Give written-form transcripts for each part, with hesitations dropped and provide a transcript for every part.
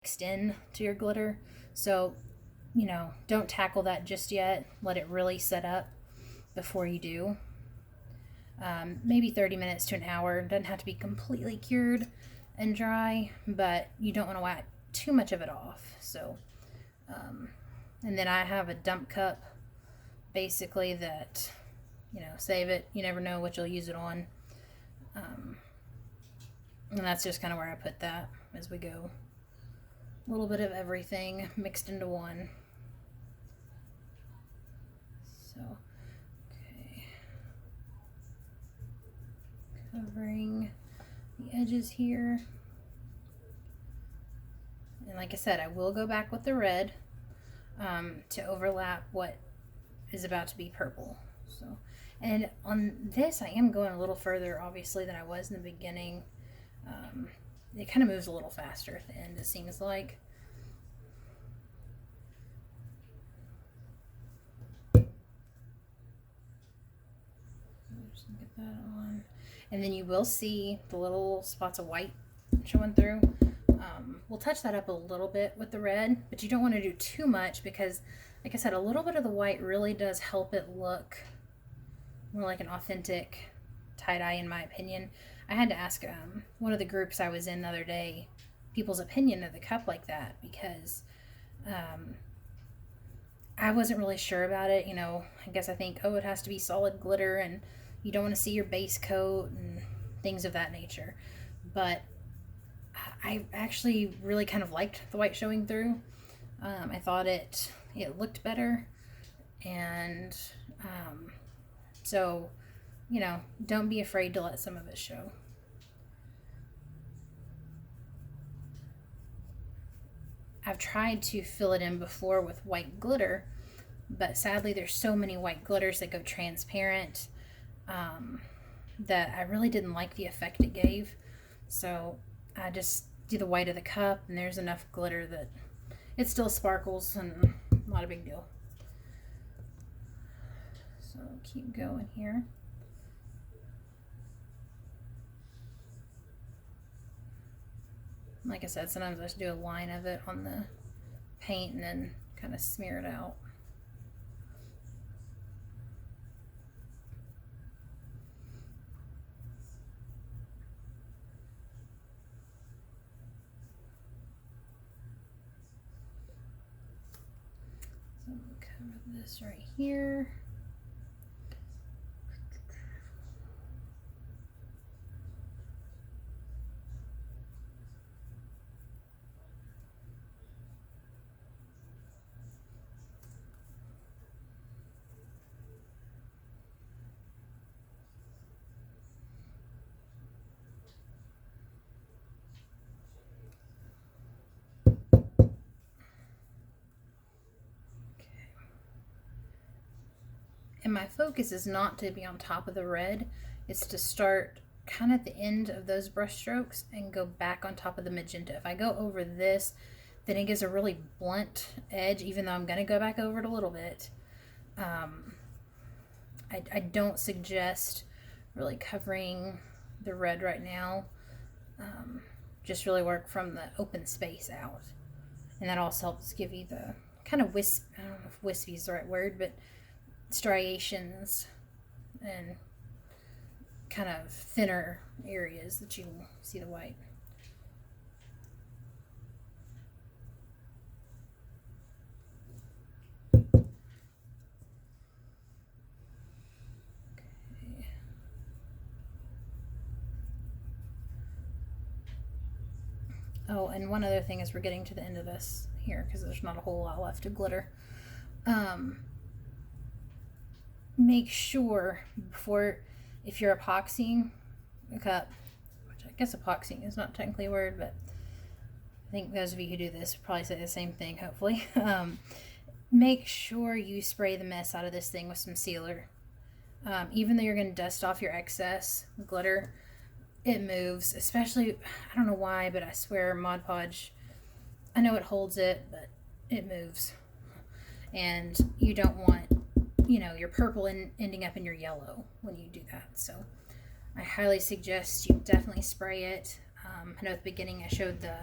mixed in to your glitter. So, don't tackle that just yet. Let it really set up before you do. Maybe 30 minutes to an hour. Doesn't have to be completely cured and dry, but you don't want to wipe too much of it off. So, and then I have a dump cup basically that, save it. You never know what you'll use it on. And that's just kind of where I put that as we go. A little bit of everything mixed into one. So, okay. Covering the edges here. And like I said, I will go back with the red to overlap what is about to be purple. So, and on this, I am going a little further, obviously, than I was in the beginning. It kind of moves a little faster at the end, it seems like. Just get that on. And then you will see the little spots of white showing through. We'll touch that up a little bit with the red, but you don't want to do too much because, like I said, a little bit of the white really does help it look more like an authentic tie-dye, in my opinion. I had to ask one of the groups I was in the other day people's opinion of the cup like that because I wasn't really sure about it. I guess I think, it has to be solid glitter and you don't want to see your base coat and things of that nature. But I actually really kind of liked the white showing through. I thought it looked better. And so, don't be afraid to let some of it show. I've tried to fill it in before with white glitter, but sadly there's so many white glitters that go transparent that I really didn't like the effect it gave. So I just do the white of the cup, and there's enough glitter that it still sparkles and not a big deal. So keep going here. Like I said, sometimes I just do a line of it on the paint and then kind of smear it out. So I'm going to cover this right here. And my focus is not to be on top of the red. It's to start kind of at the end of those brush strokes and go back on top of the magenta. If I go over this, then it gives a really blunt edge, even though I'm going to go back over it a little bit. I don't suggest really covering the red right now. Just really work from the open space out. And that also helps give you the kind of I don't know if wispy is the right word, but striations and kind of thinner areas that you see the white. Okay. Oh, and one other thing is we're getting to the end of this here because there's not a whole lot left of glitter. Make sure if you're epoxying a cup, which I guess epoxying is not technically a word, but I think those of you who do this probably say the same thing, hopefully. Make sure you spray the mess out of this thing with some sealer. Even though you're going to dust off your excess glitter, it moves, especially, I don't know why, but I swear Mod Podge, I know it holds it, but it moves. And you don't want your purple ending up in your yellow when you do that. So I highly suggest you definitely spray it. I know at the beginning I showed the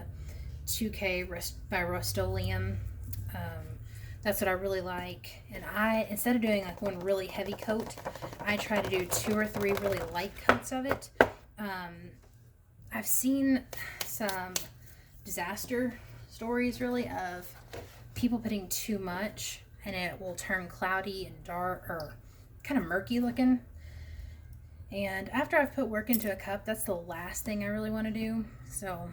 2K by Rust-Oleum. That's what I really like. And instead of doing like one really heavy coat, I try to do 2 or 3 really light coats of it. I've seen some disaster stories really of people putting too much and it will turn cloudy and dark or kind of murky looking. And after I've put work into a cup, that's the last thing I really want to do. So,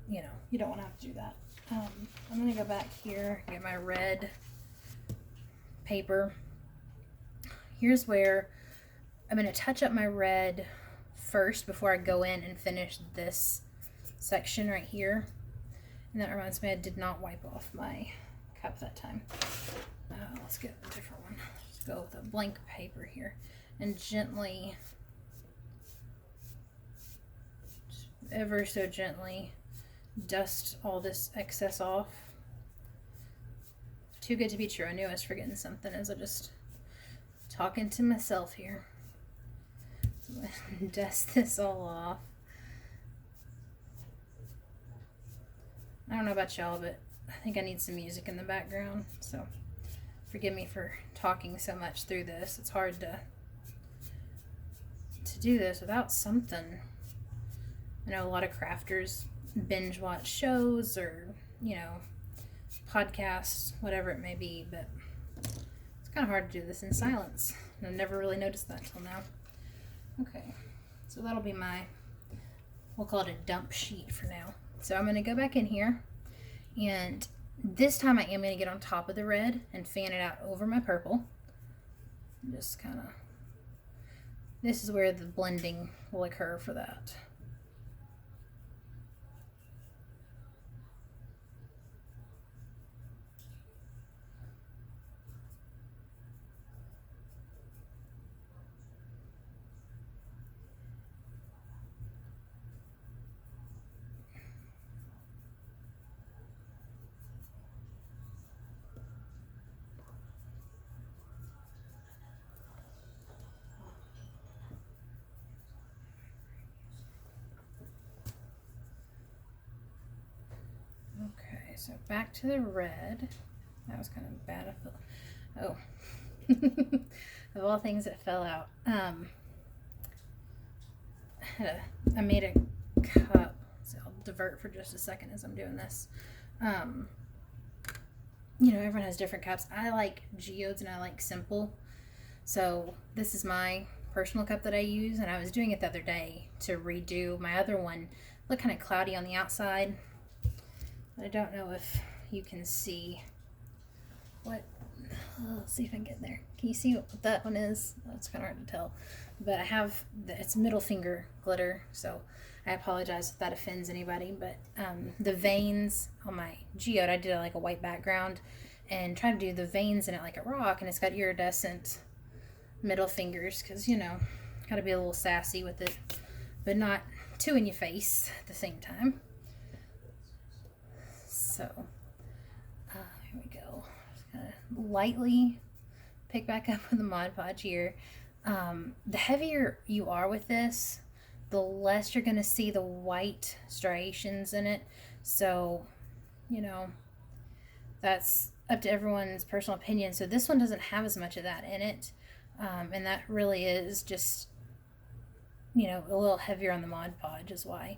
you don't want to have to do that. I'm going to go back here, get my red paper. Here's where I'm going to touch up my red first before I go in and finish this section right here. And that reminds me, I did not wipe off my cup that time. Let's get a different one. Let's go with a blank paper here and gently, ever so gently, dust all this excess off. Too good to be true. I knew I was forgetting something as I just talking to myself here. So I'm gonna dust this all off. I don't know about y'all, but I think I need some music in the background, so forgive me for talking so much through this. It's hard to do this without something. I know a lot of crafters binge watch shows or, podcasts, whatever it may be, but it's kind of hard to do this in silence. And I've never really noticed that till now. Okay, so that'll be we'll call it a dump sheet for now. So I'm going to go back in here, and this time I am going to get on top of the red and fan it out over my purple. Just kind of, this is where the blending will occur for that. So back to the red. That was kind of bad. Oh, of all things that fell out. I made a cup. So I'll divert for just a second as I'm doing this. Everyone has different cups. I like geodes and I like simple. So this is my personal cup that I use, and I was doing it the other day to redo my other one. Look kind of cloudy on the outside. I don't know if you can see what, let's see if I can get there. Can you see what that one is? It's kind of hard to tell, but I have, it's middle finger glitter, so I apologize if that offends anybody, but the veins on my geode, I did like a white background and tried to do the veins in it like a rock, and it's got iridescent middle fingers, because, gotta be a little sassy with it, but not too in your face at the same time. So, here we go. Just gonna lightly pick back up with the Mod Podge here. The heavier you are with this, the less you're gonna see the white striations in it. So, that's up to everyone's personal opinion. So this one doesn't have as much of that in it. And that really is just, a little heavier on the Mod Podge is why.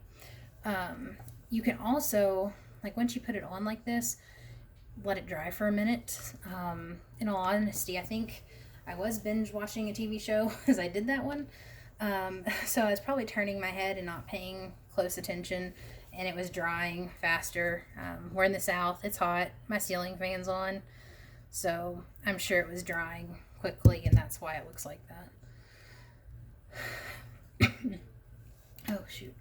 You can also, like, once you put it on like this, let it dry for a minute. In all honesty, I think I was binge watching a TV show as I did that one. So I was probably turning my head and not paying close attention, and it was drying faster. We're in the South, it's hot, my ceiling fan's on, so I'm sure it was drying quickly, and that's why it looks like that. Oh, shoot.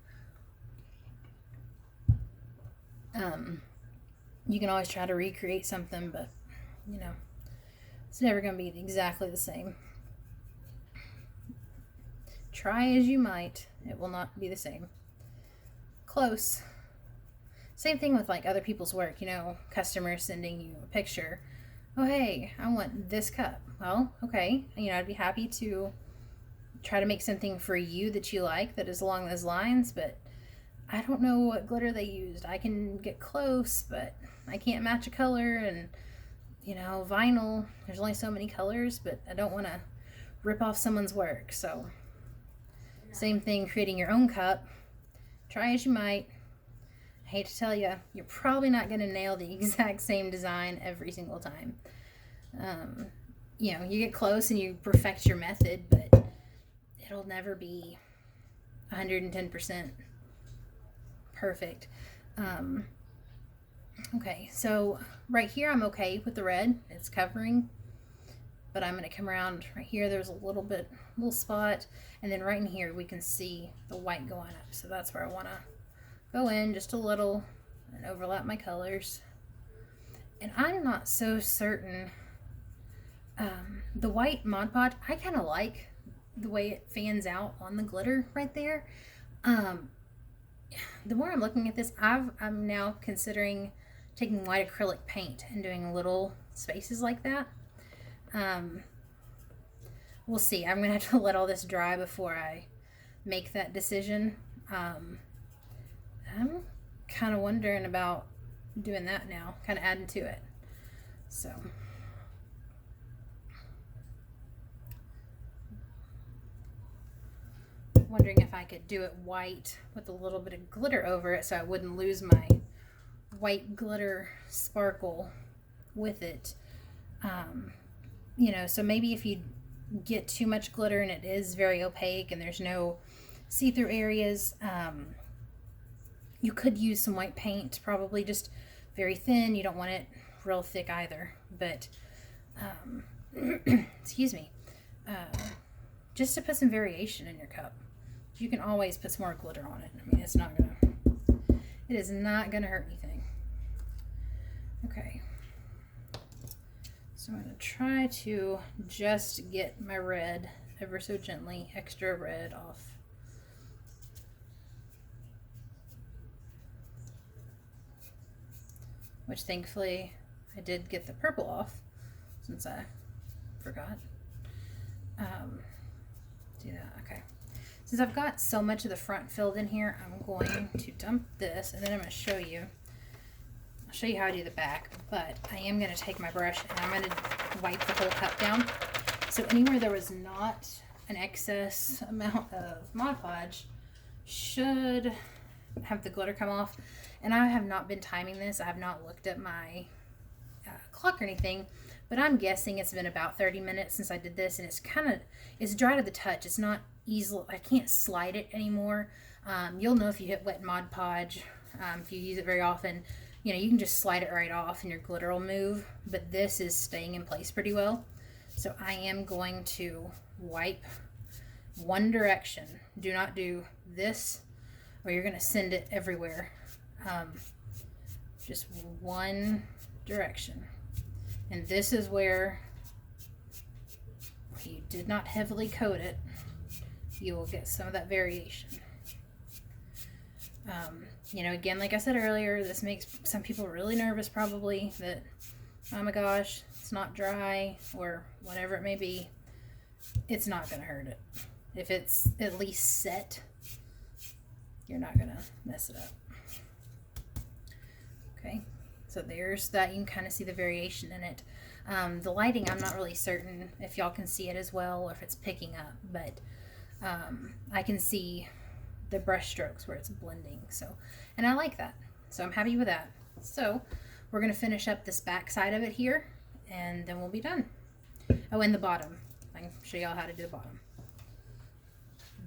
You can always try to recreate something, but it's never going to be exactly the same. Try as you might, it will not be the same. Close. Same thing with like other people's work, customers sending you a picture. Oh, hey, I want this cup. Well, okay, I'd be happy to try to make something for you that you like that is along those lines, but I don't know what glitter they used. I can get close, but I can't match a color. And, you know, vinyl, there's only so many colors, but I don't want to rip off someone's work. So, same thing, creating your own cup. Try as you might. I hate to tell you, you're probably not going to nail the exact same design every single time. You know, you get close and you perfect your method, but it'll never be 110% perfect. Okay, so right here I'm okay with the red. It's covering, but I'm going to come around right here. There's a little spot, and then right in here we can see the white going up. So that's where I want to go in just a little and overlap my colors. And I'm not so certain. The white Mod Podge, I kind of like the way it fans out on the glitter right there. The more I'm looking at this, I'm now considering taking white acrylic paint and doing little spaces like that. We'll see. I'm going to have to let all this dry before I make that decision. I'm kind of wondering about doing that now, kind of adding to it. So, wondering if I could do it white with a little bit of glitter over it so I wouldn't lose my white glitter sparkle with it. You know, so maybe if you get too much glitter and it is very opaque and there's no see-through areas, you could use some white paint, probably just very thin. You don't want it real thick either, but excuse me, just to put some variation in your cup. You can always put some more glitter on it. I mean, it is not gonna hurt anything. Okay, so I'm gonna try to just get my red ever so gently, extra red off. Which thankfully I did get the purple off since I forgot. Do that, okay. Since I've got so much of the front filled in here, I'm going to dump this, and then I'm going to show you. I'll show you how I do the back, but I am going to take my brush and I'm going to wipe the whole cup down. So anywhere there was not an excess amount of Mod Podge should have the glitter come off. And I have not been timing this. I have not looked at my clock or anything, but I'm guessing it's been about 30 minutes since I did this, and it's dry to the touch. It's not easy. I can't slide it anymore. You'll know if you hit wet Mod Podge, if you use it very often, you know, you can just slide it right off and your glitter will move, but this is staying in place pretty well. So I am going to wipe one direction. Do not do this or you're going to send it everywhere. Just one direction. And this is where if you did not heavily coat it, you will get some of that variation. You know, again, like I said earlier, this makes some people really nervous probably that, oh my gosh, it's not dry or whatever it may be. It's not going to hurt it. If it's at least set, you're not going to mess it up. Okay, so there's that. You can kind of see the variation in it. The lighting, I'm not really certain if y'all can see it as well or if it's picking up, but I can see the brush strokes where it's blending. So, and I like that. So I'm happy with that. So we're going to finish up this back side of it here, and then we'll be done. Oh, and the bottom. I can show y'all how to do the bottom.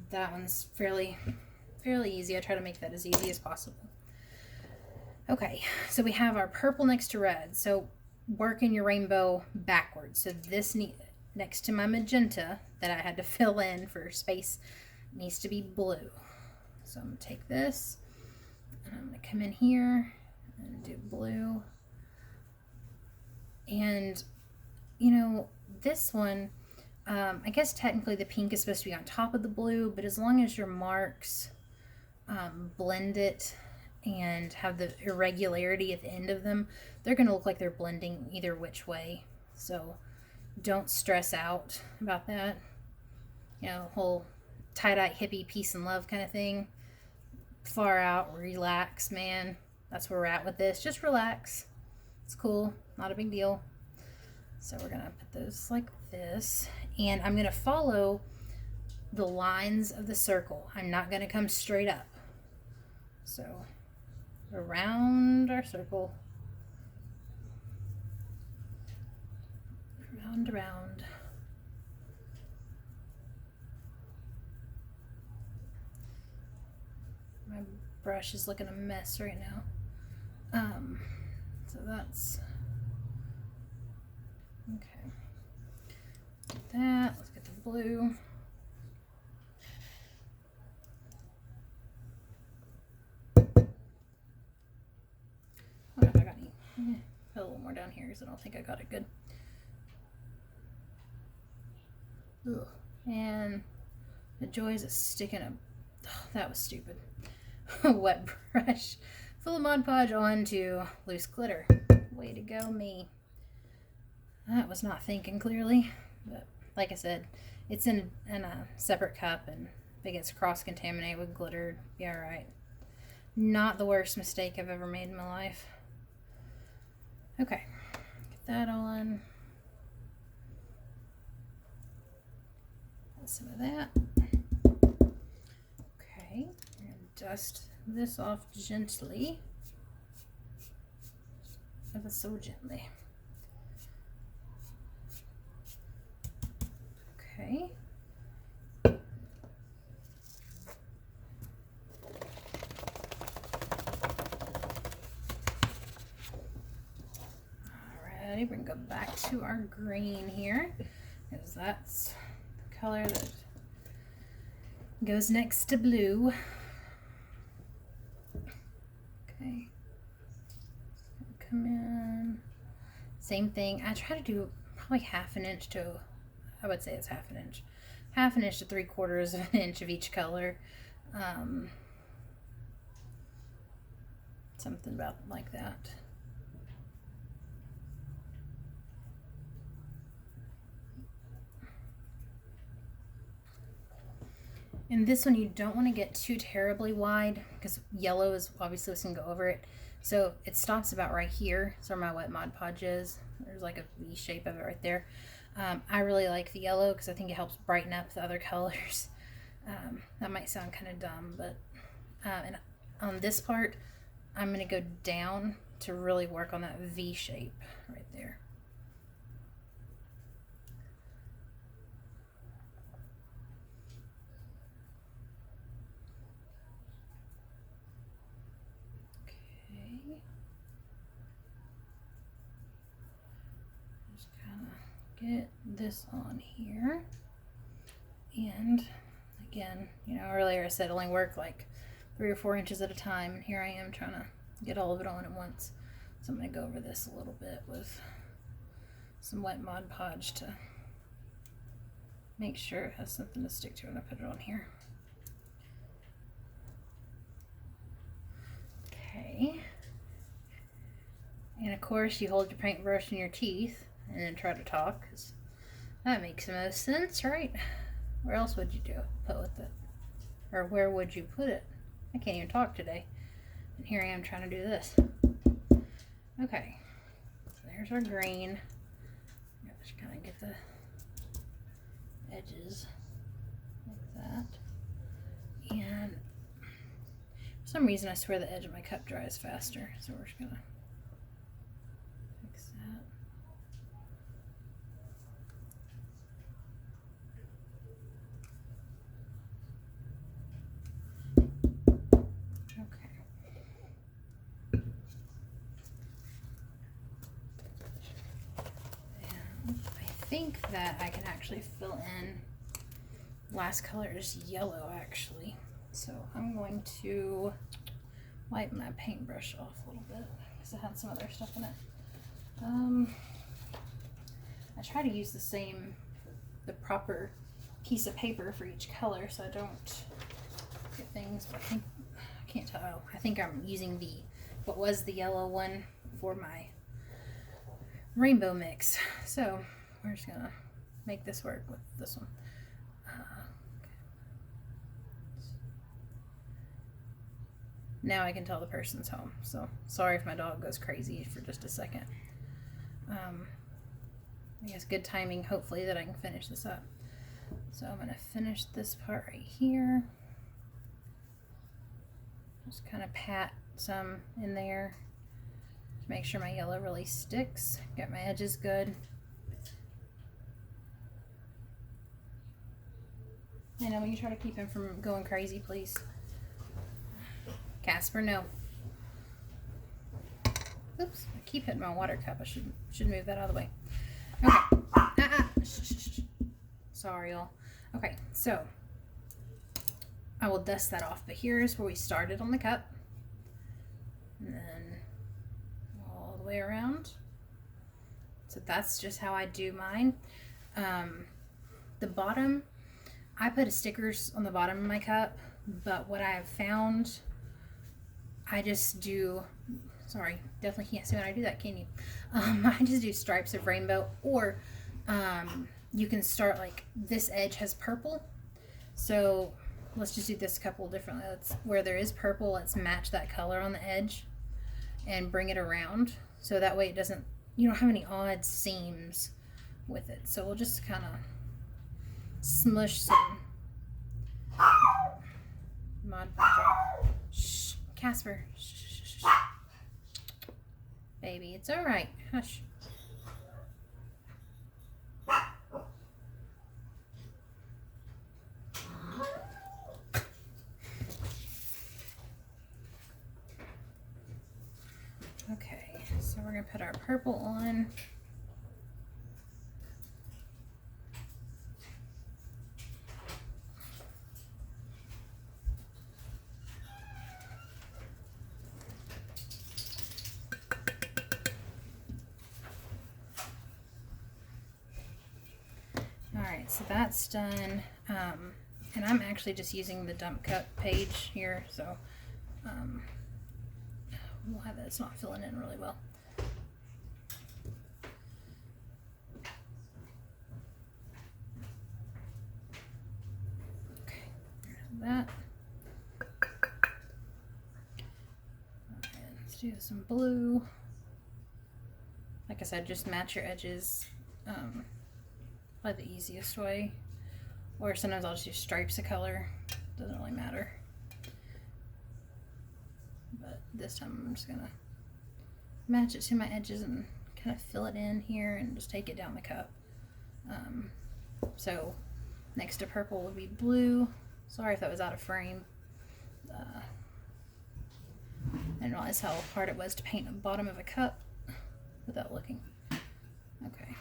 That one's fairly easy. I try to make that as easy as possible. Okay, so we have our purple next to red. So work in your rainbow backwards. So this next to my magenta that I had to fill in for space needs to be blue. So I'm going to take this and I'm going to come in here and do blue. And, you know, this one, I guess technically the pink is supposed to be on top of the blue, but as long as your marks blend it and have the irregularity at the end of them, they're going to look like they're blending either which way. So don't stress out about that. You know, whole tie-dye hippie peace and love kind of thing. far out, relax, man. That's where we're at with this. Just relax. It's cool. Not a big deal. So we're going to put those like this. And I'm going to follow the lines of the circle. I'm not going to come straight up. So around our circle. Round, around. My brush is looking a mess right now. So that's okay. Get that. Let's get the blue. I don't know if I got any. Put a little more down here because I don't think I got it good. Ugh. And the joys of sticking a. Oh, that was stupid. A wet brush full of Mod Podge onto loose glitter. Way to go, me. That was not thinking clearly, but like I said, it's in a separate cup, and if it gets cross-contaminated with glitter, be alright. Not the worst mistake I've ever made in my life. Okay, get that on. Get some of that. Okay, and dust this off gently. Ever so gently. Okay. Alrighty, we're gonna go back to our green here, because that's the color that goes next to blue. Okay. Come in. Same thing. I try to do probably half an inch to, I would say it's half an inch. Half an inch to 3/4 of an inch of each color. Something about like that. And this one you don't want to get too terribly wide because yellow is obviously going to go over it. So it stops about right here. So where my wet Mod Podge is. There's like a V shape of it right there. I really like the yellow because I think it helps brighten up the other colors. That might sound kind of dumb, but and on this part, I'm going to go down to really work on that V shape right there. Okay. Just kind of get this on here. And again, you know, earlier I said only work like 3 or 4 inches at a time, and here I am trying to get all of it on at once. So I'm going to go over this a little bit with some wet Mod Podge to make sure it has something to stick to when I put it on here. Okay. And of course you hold your paintbrush in your teeth and then try to talk, because that makes the most sense, right? Where else would you put with it? Or where would you put it? I can't even talk today. And here I am trying to do this. Okay. So there's our green. Just kind of get the edges like that. And for some reason I swear the edge of my cup dries faster. So we're just gonna fix that. I think that I can actually fill in. Last color is yellow actually, so I'm going to wipe my paintbrush off a little bit because it had some other stuff in it. I try to use the proper piece of paper for each color so I don't get things, but I can't tell. I think I'm using what was the yellow one for my rainbow mix. So we're just gonna make this work with this one. now I can tell the person's home. So sorry if my dog goes crazy for just a second. I guess good timing, hopefully, that I can finish this up. So I'm going to finish this part right here. Just kind of pat some in there to make sure my yellow really sticks. Get my edges good. I know, when you try to keep him from going crazy, please. Casper, no. Oops, I keep hitting my water cup. I should move that out of the way. Okay. Shh. Sorry, y'all. Okay, so I will dust that off, but here's where we started on the cup. And then all the way around. So that's just how I do mine. The bottom, I put stickers on the bottom of my cup, but what I have found, I just do, sorry, definitely can't see when I do that, can you? I just do stripes of rainbow, or you can start like this edge has purple. So let's just do this a couple differently. Let's, where there is purple, let's match that color on the edge and bring it around. So that way it doesn't, you don't have any odd seams with it. So we'll just kind of smush some Mod Podge. Shh, Casper. Shh. Baby, it's all right. Hush. Okay, so we're gonna put our purple on. Alright, so that's done, and I'm actually just using the dump cup page here, so we'll have that. It's not filling in really well. Okay, there's that. And let's do some blue. Like I said, just match your edges. Probably the easiest way, or sometimes I'll just use stripes of color, doesn't really matter, but this time I'm just gonna match it to my edges and kind of fill it in here and just take it down the cup. So next to purple would be blue. Sorry if that was out of frame. I didn't realize how hard it was to paint the bottom of a cup without looking. Okay.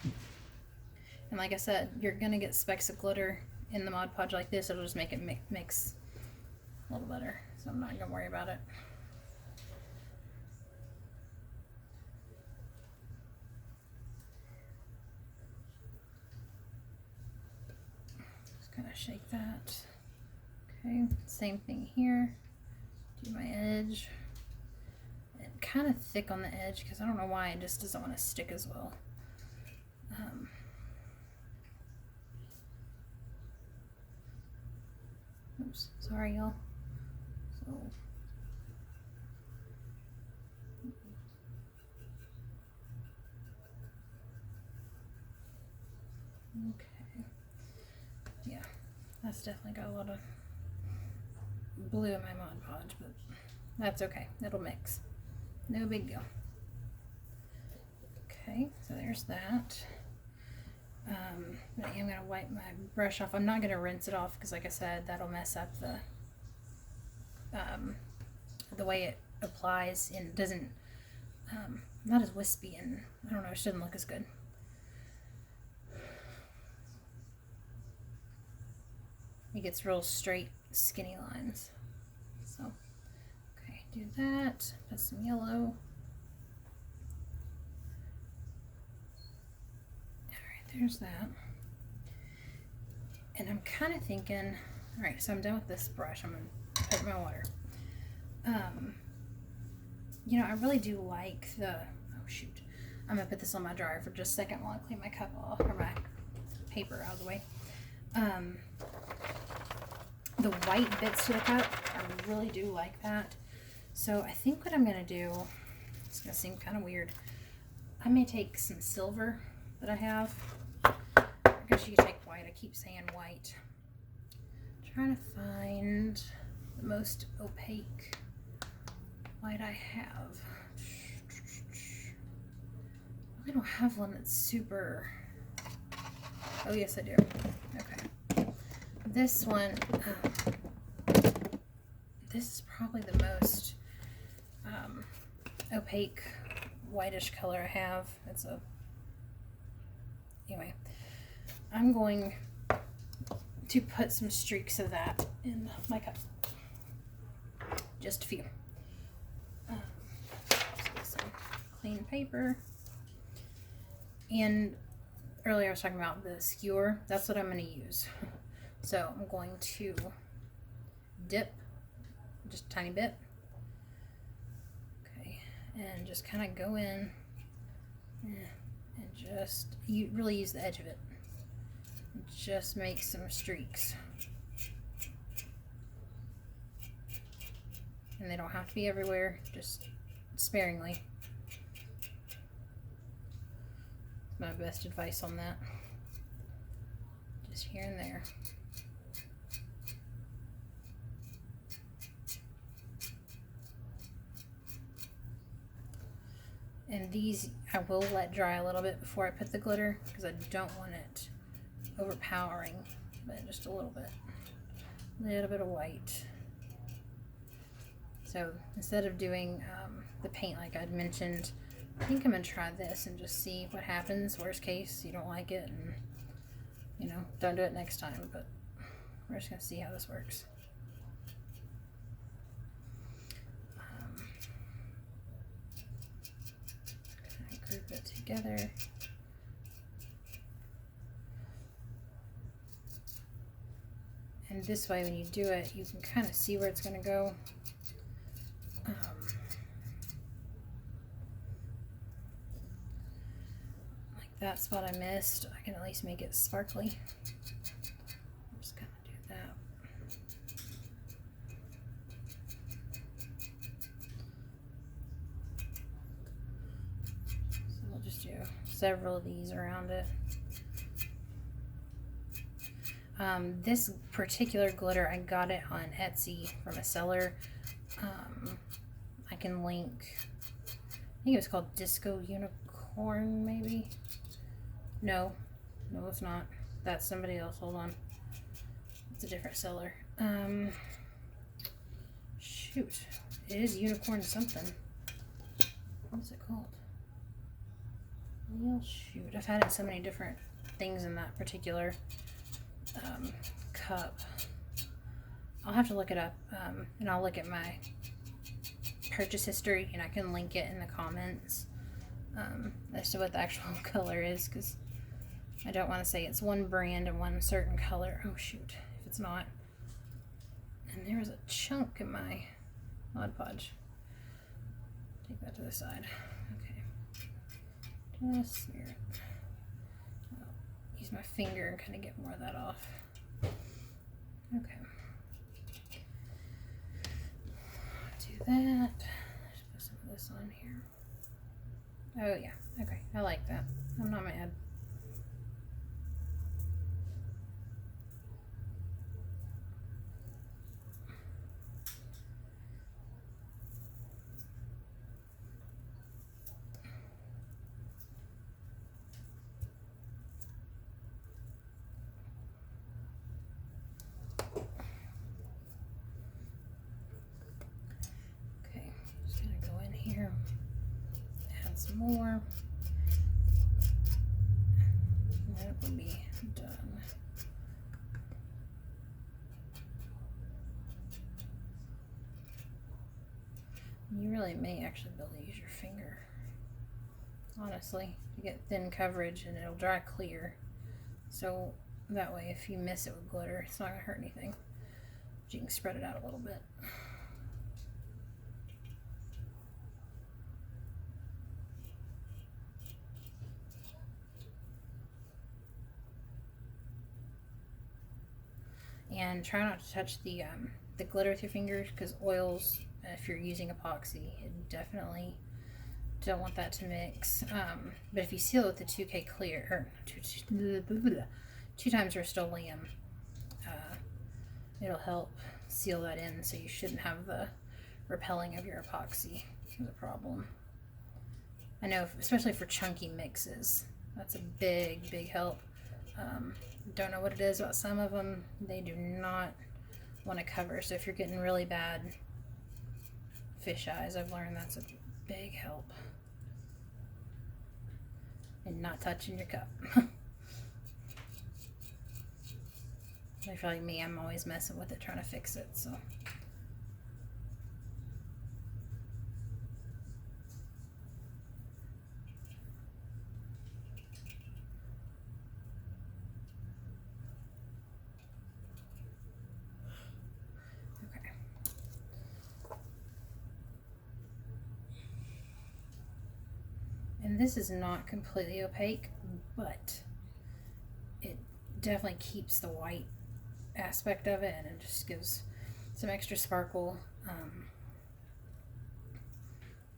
And like I said, you're going to get specks of glitter in the Mod Podge like this. It'll just make it mix a little better. So I'm not going to worry about it. Just kind of shake that. Okay, same thing here. Do my edge. And kind of thick on the edge because I don't know why it just doesn't want to stick as well. Oops, sorry y'all. So okay. Yeah, that's definitely got a lot of blue in my Mod Podge, but that's okay. It'll mix. No big deal. Okay, so there's that. I am going to wipe my brush off. I'm not going to rinse it off because, like I said, that'll mess up the way it applies, and it doesn't, not as wispy, and I don't know, it shouldn't look as good. It gets real straight, skinny lines. So, okay, do that. Put some yellow. There's that. And I'm kind of thinking, all right, so I'm done with this brush. I'm going to put my water. You know, I really do like the, oh shoot. I'm going to put this on my dryer for just a second while I clean my cup off, or my paper out of the way. The white bits to the cup, I really do like that. So I think what I'm going to do, it's going to seem kind of weird. I may take some silver that I have. I guess you could take white. I keep saying white. I'm trying to find the most opaque white I have. I don't have one that's super... Oh, yes, I do. Okay. This one, this is probably the most opaque whitish color I have. Anyway, I'm going to put some streaks of that in my cup. Just a few. Some clean paper. And earlier I was talking about the skewer. That's what I'm going to use. So I'm going to dip just a tiny bit. Okay, and just kind of go in and just really use the edge of it. Just make some streaks. And they don't have to be everywhere, just sparingly. My best advice on that. Just here and there. And these I will let dry a little bit before I put the glitter because I don't want it overpowering, but just a little bit. A little bit of white. So instead of doing the paint like I'd mentioned, I think I'm going to try this and just see what happens. Worst case, you don't like it, and, you know, don't do it next time, but we're just going to see how this works. Kind of group it together. And this way, when you do it, you can kind of see where it's going to go. That spot I missed, I can at least make it sparkly. I'm just gonna do that. So we'll just do several of these around it. This particular glitter, I got it on Etsy from a seller. I can link, I think it was called Disco Unicorn, maybe? No, it's not. That's somebody else. Hold on. It's a different seller. Shoot. It is Unicorn something. What's it called? Well, shoot. I've had it in so many different things in that particular cup. I'll have to look it up, and I'll look at my purchase history, and I can link it in the comments as to what the actual color is, because I don't want to say it's one brand and one certain color. Oh shoot, if it's not. And there was a chunk in my Mod Podge. Take that to the side. Okay. Just smear it. I'll use my finger and kind of get more of that off. Okay. Do that. Just put some of this on here. Oh yeah, okay, I like that. I'm not mad. Okay, just gonna go in here, add some more. That will be done. You really may actually be able to use your finger. Honestly, you get thin coverage and it'll dry clear. So that way, if you miss it with glitter, it's not going to hurt anything. But you can spread it out a little bit. And try not to touch the glitter with your fingers, because oils if you're using epoxy. You definitely don't want that to mix. But if you seal it with the 2K clear, or 2 times Rust-Oleum, it'll help seal that in, so you shouldn't have the repelling of your epoxy as a problem. I know, especially for chunky mixes, that's a big help. Don't know what it is about some of them. They do not want to cover. So if you're getting really bad fish eyes, I've learned that's a big help. And not touching your cup. If you're like me, I'm always messing with it, trying to fix it, so. Okay. And this is not completely opaque, but it definitely keeps the white aspect of it, and it just gives some extra sparkle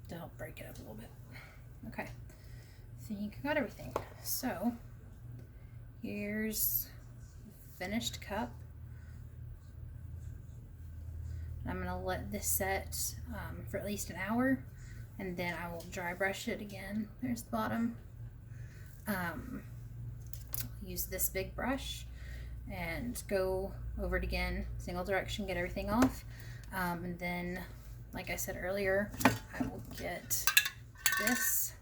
to help break it up a little bit. Okay, I think I got everything. So here's the finished cup. I'm going to let this set for at least an hour, and then I will dry brush it again. There's the bottom. Use this big brush and go over it again, single direction, get everything off. And then, like I said earlier, I will get this,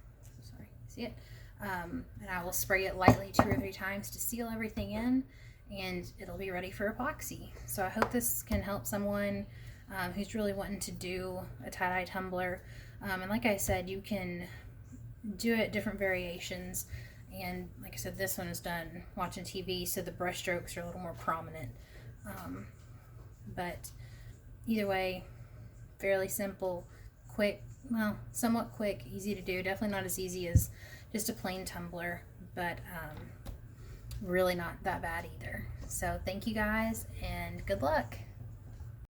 sorry, see it? And I will spray it lightly 2 or 3 times to seal everything in, and it'll be ready for epoxy. So I hope this can help someone who's really wanting to do a tie-dye tumbler. And like I said, you can do it different variations. And like I said, this one is done watching TV, so the brush strokes are a little more prominent. But either way, fairly simple, quick, well, somewhat quick, easy to do. Definitely not as easy as just a plain tumbler, but really not that bad either. So thank you guys, and good luck.